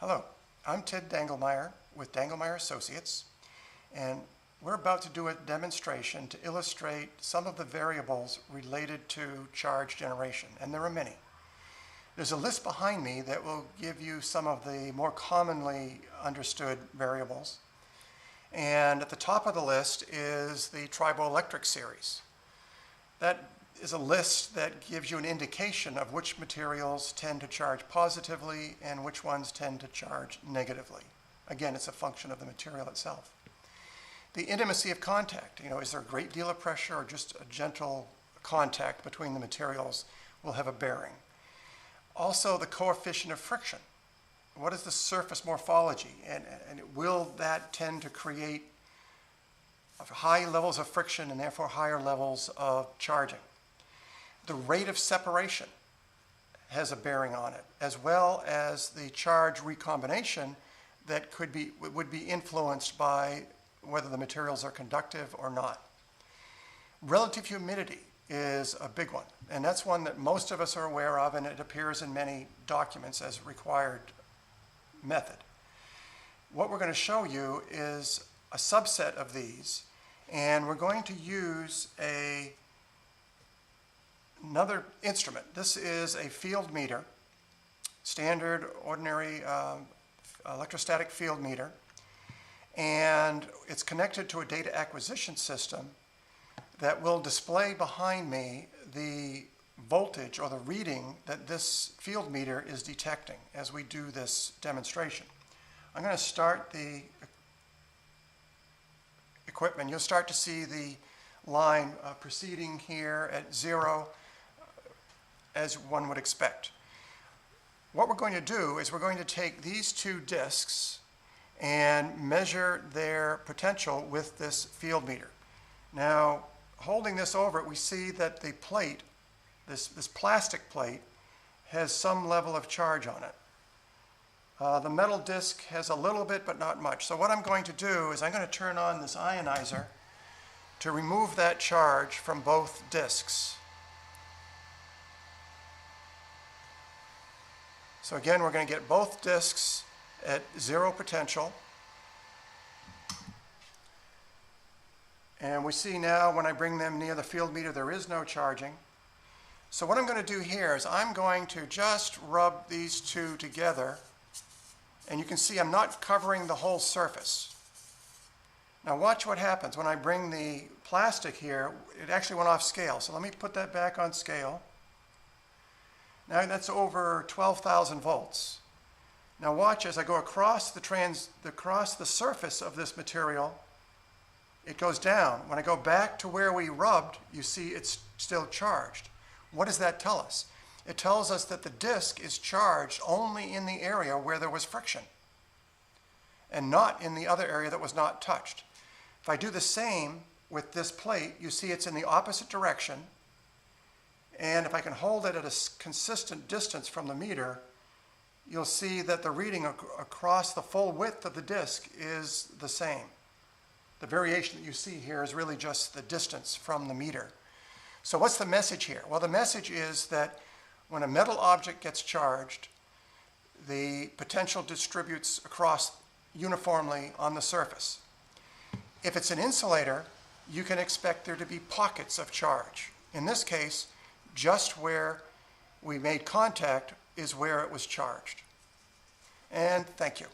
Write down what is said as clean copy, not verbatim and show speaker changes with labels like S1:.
S1: Hello, I'm Ted Dangelmeyer with Dangelmeyer Associates, and we're about to do a demonstration to illustrate some of the variables related to charge generation, and there are many. There's a list behind me that will give you some of the more commonly understood variables. And at the top of the list is the triboelectric series. That is a list that gives you an indication of which materials tend to charge positively and which ones tend to charge negatively. Again, it's a function of the material itself. The intimacy of contact, is there a great deal of pressure or just a gentle contact between the materials will have a bearing. Also, the coefficient of friction. What is the surface morphology? And will that tend to create high levels of friction and therefore higher levels of charging? The rate of separation has a bearing on it, as well as the charge recombination that would be influenced by whether the materials are conductive or not. Relative humidity is a big one, and that's one that most of us are aware of, and it appears in many documents as required method. What we're going to show you is a subset of these, and we're going to use another instrument. This is a field meter, standard ordinary electrostatic field meter, and it's connected to a data acquisition system that will display behind me the voltage or the reading that this field meter is detecting as we do this demonstration. I'm going to start the equipment. You'll start to see the line proceeding here at 0 as one would expect. What we're going to do is we're going to take these two discs and measure their potential with this field meter. Now, holding this over it, we see that the plate, this plastic plate, has some level of charge on it. The metal disc has a little bit, but not much. So what I'm going to do is I'm going to turn on this ionizer to remove that charge from both discs. So again, we're going to get both discs at 0 potential. And we see now when I bring them near the field meter, there is no charging. So what I'm going to do here is I'm going to just rub these two together. And you can see I'm not covering the whole surface. Now watch what happens when I bring the plastic here. It actually went off scale. So let me put that back on scale. Now that's over 12,000 volts. Now watch as I go across the surface of this material, it goes down. When I go back to where we rubbed, you see it's still charged. What does that tell us? It tells us that the disc is charged only in the area where there was friction and not in the other area that was not touched. If I do the same with this plate, you see it's in the opposite direction. And if I can hold it at a consistent distance from the meter, you'll see that the reading across the full width of the disc is the same. The variation that you see here is really just the distance from the meter. So what's the message here? Well, the message is that when a metal object gets charged, the potential distributes across uniformly on the surface. If it's an insulator, you can expect there to be pockets of charge. In this case, just where we made contact is where it was charged. And thank you.